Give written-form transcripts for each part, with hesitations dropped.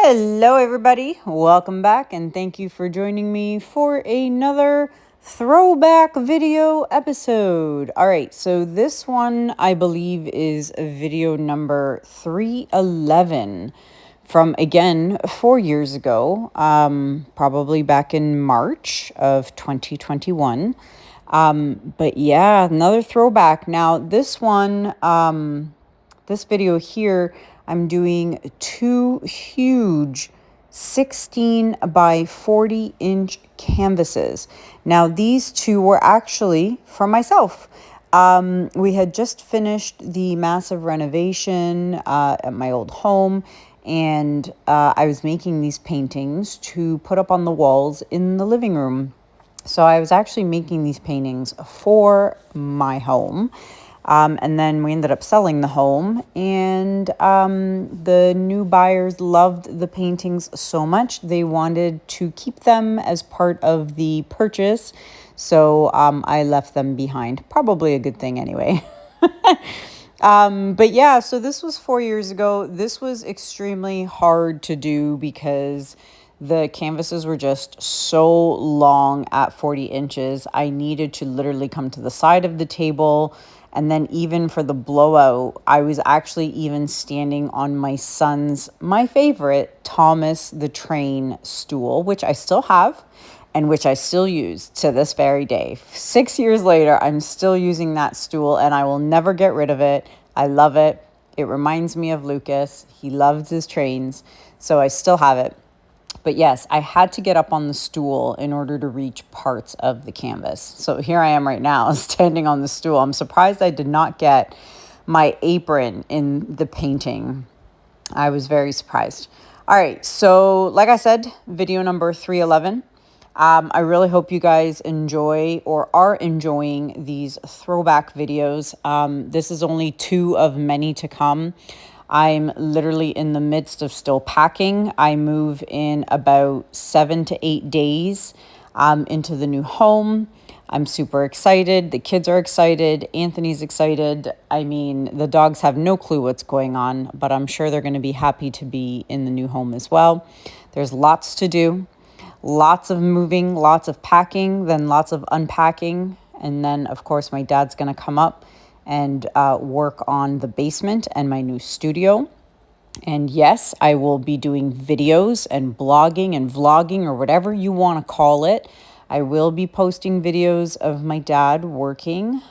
Hello, everybody. Welcome back, and thank you for joining me for another throwback video episode. All right, so this one I believe is video number 311 from again 4 years ago, probably back in March of 2021. But yeah, another throwback. Now, this video here, I'm doing two huge 16 by 40 inch canvases. Now, these two were actually for myself. We had just finished the massive renovation at my old home, and I was making these paintings to put up on the walls in the living room. So I was actually making these paintings for my home. And then we ended up selling the home, and the new buyers loved the paintings so much they wanted to keep them as part of the purchase. So I left them behind. Probably a good thing anyway. But yeah, so this was 4 years ago. This was extremely hard to do because the canvases were just so long at 40 inches. I needed to literally come to the side of the table. And then even for the blowout, I was actually even standing on my favorite, Thomas the Train stool, which I still have and which I still use to this very day. 6 years later, I'm still using that stool and I will never get rid of it. I love it. It reminds me of Lucas. He loves his trains, so I still have it. But yes, I had to get up on the stool in order to reach parts of the canvas. So here I am right now, standing on the stool. I'm surprised I did not get my apron in the painting. I was very surprised. All right, so like I said, video number 311. I really hope you guys enjoy or are enjoying these throwback videos. This is only two of many to come. I'm literally in the midst of still packing. I move in about 7 to 8 days into the new home. I'm super excited. The kids are excited. Anthony's excited. I mean, the dogs have no clue what's going on, but I'm sure they're going to be happy to be in the new home as well. There's lots to do. Lots of moving, lots of packing, then lots of unpacking. And then, of course, my dad's going to come up and work on the basement and my new studio. And yes, I will be doing videos and blogging and vlogging, or whatever you want to call it. I will be posting videos of my dad working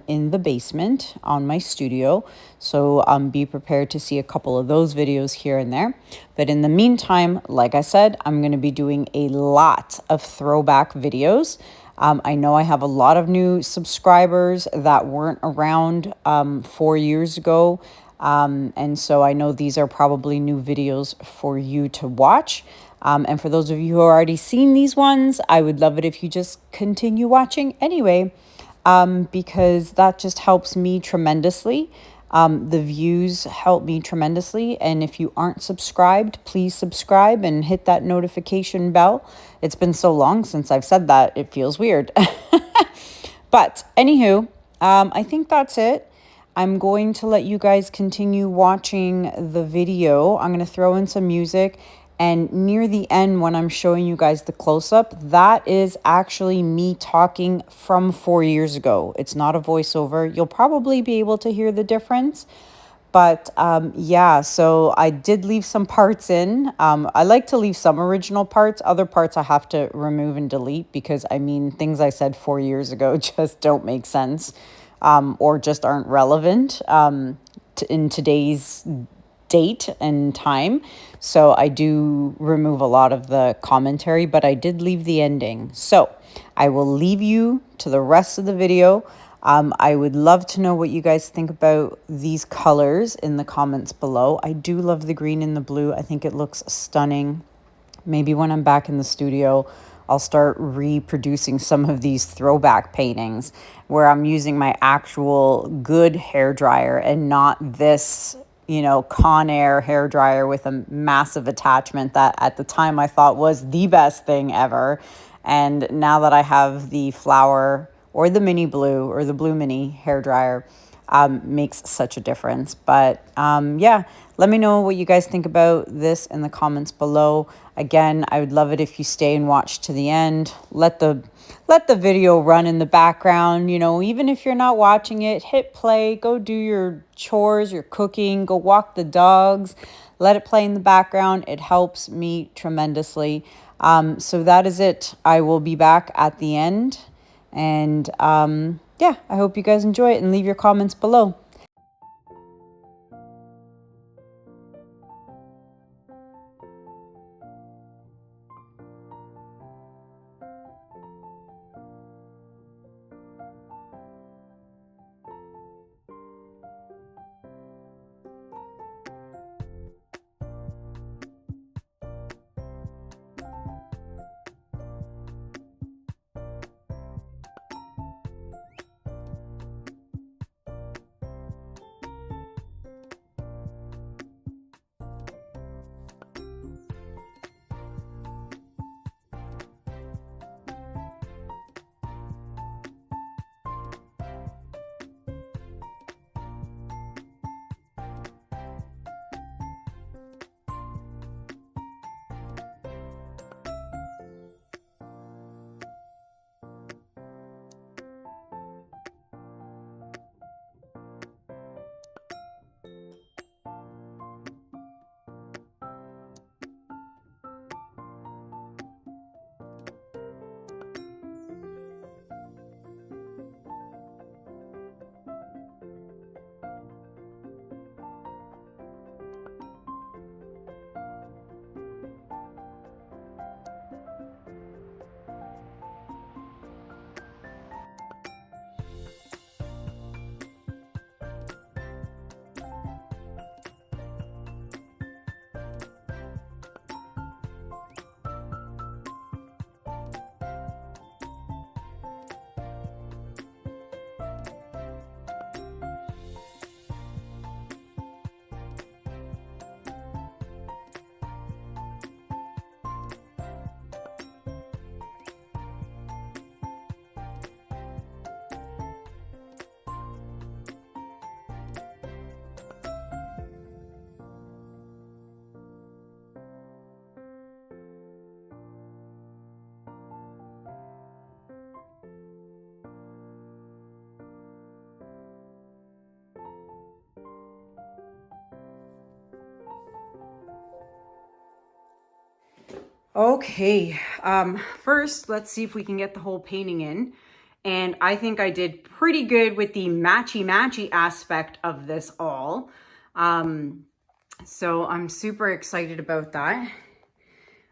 in the basement on my studio. So be prepared to see a couple of those videos here and there. But in the meantime, like I said, I'm going to be doing a lot of throwback videos. I know I have a lot of new subscribers that weren't around 4 years ago. And so I know these are probably new videos for you to watch. And for those of you who have already seen these ones, I would love it if you just continue watching anyway, because that just helps me tremendously. The views help me tremendously. And if you aren't subscribed, please subscribe and hit that notification bell. It's been so long since I've said that, it feels weird. But anywho, I think that's it. I'm going to let you guys continue watching the video. I'm going to throw in some music. And near the end, when I'm showing you guys the close-up, that is actually me talking from 4 years ago. It's not a voiceover. You'll probably be able to hear the difference. But yeah, so I did leave some parts in. I like to leave some original parts. Other parts I have to remove and delete because, I mean, things I said 4 years ago just don't make sense or just aren't relevant in today's date and time. So I do remove a lot of the commentary, but I did leave the ending. So I will leave you to the rest of the video. I would love to know what you guys think about these colors in the comments below. I do love the green and the blue. I think it looks stunning. Maybe when I'm back in the studio, I'll start reproducing some of these throwback paintings where I'm using my actual good hair dryer and not this, Conair hair dryer with a massive attachment that at the time I thought was the best thing ever. And now that I have the flower or the mini blue or the blue mini hair dryer, makes such a difference. But yeah, let me know what you guys think about this in the comments below. Again, I would love it if you stay and watch to the end. Let the video run in the background, you know, even if you're not watching it, hit play, go do your chores, your cooking, go walk the dogs, let it play in the background. It helps me tremendously. So that is it. I will be back at the end. And yeah, I hope you guys enjoy it and leave your comments below. Okay, first let's see if we can get the whole painting in. And I think I did pretty good with the matchy aspect of this all. So I'm super excited about that.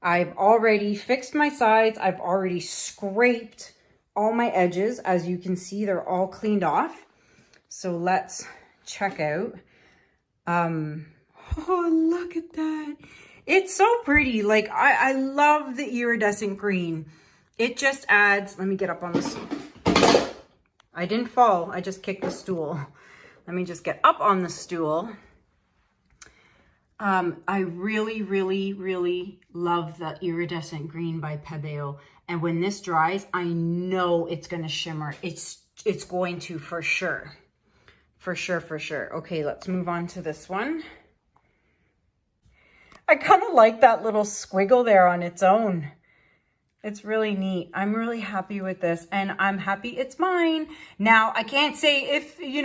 I've already fixed my sides. I've already scraped all my edges. As you can see, they're all cleaned off. So let's check out. Oh, look at that. It's so pretty. Like, I love the iridescent green. It just adds, let me get up on this. I didn't fall. I just kicked the stool. Let me just get up on the stool. I really love the iridescent green by Pebeo. And when this dries, I know it's going to shimmer. It's going to for sure. For sure. Okay, let's move on to this one. I kind of like that little squiggle there on its own. It's really neat. I'm really happy with this, and I'm happy it's mine. Now, I can't say if you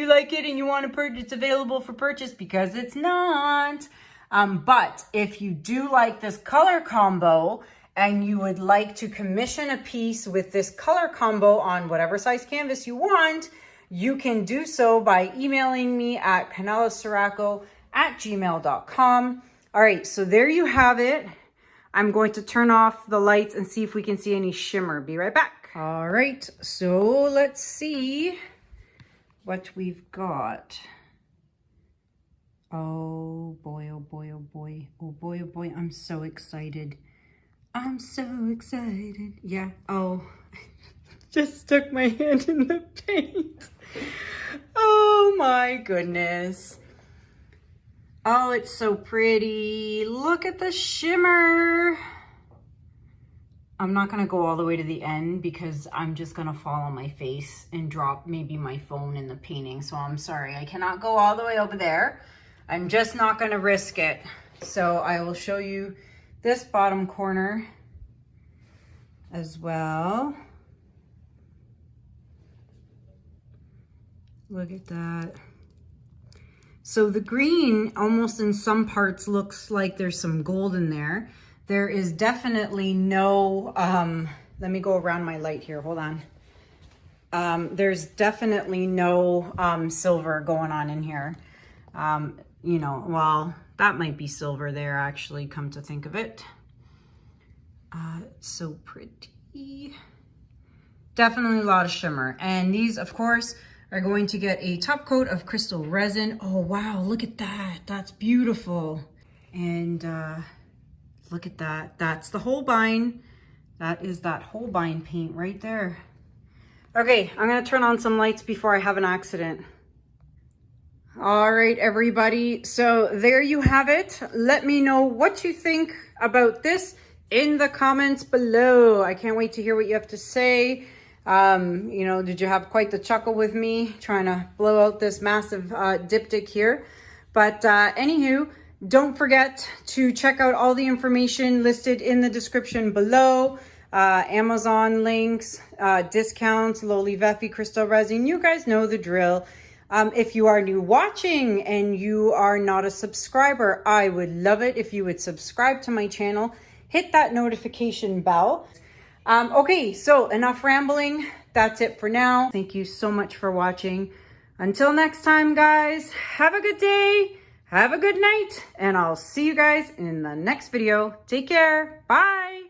like it and you want to purchase, it's available for purchase, because it's not. But if you do like this color combo and you would like to commission a piece with this color combo on whatever size canvas you want, you can do so by emailing me at kanellaciraco@gmail.com. All right, so there you have it. I'm going to turn off the lights and see if we can see any shimmer. Be right back. All right, so let's see what we've got. Oh boy, oh boy, oh boy, oh boy, oh boy. I'm so excited. I'm so excited. Yeah, oh, just stuck my hand in the paint. Oh my goodness. Oh, it's so pretty. Look at the shimmer. I'm not gonna go all the way to the end because I'm just gonna fall on my face and drop maybe my phone in the painting. So I'm sorry, I cannot go all the way over there. I'm just not gonna risk it. So I will show you this bottom corner as well. Look at that. So the green almost in some parts looks like there's some gold in there. There is definitely no, let me go around my light here, hold on. There's definitely no silver going on in here. You know, well, that might be silver there actually, come to think of it. It's so pretty. Definitely a lot of shimmer. And these, of course, are going to get a top coat of Krystal Resin. Oh, wow, look at that. That's beautiful. And look at that. That's the Holbein. That is that Holbein paint right there. Okay, I'm gonna turn on some lights before I have an accident. All right, everybody. So there you have it. Let me know what you think about this in the comments below. I can't wait to hear what you have to say. You know, did you have quite the chuckle with me trying to blow out this massive diptych here? But anywho, don't forget to check out all the information listed in the description below. Amazon links, discounts, Lolivefe, Krystal Resin. You guys know the drill. If you are new watching and you are not a subscriber, I would love it if you would subscribe to my channel. Hit that notification bell. Okay, so enough rambling. That's it for now. Thank you so much for watching. Until next time, guys, have a good day, have a good night, and I'll see you guys in the next video. Take care. Bye.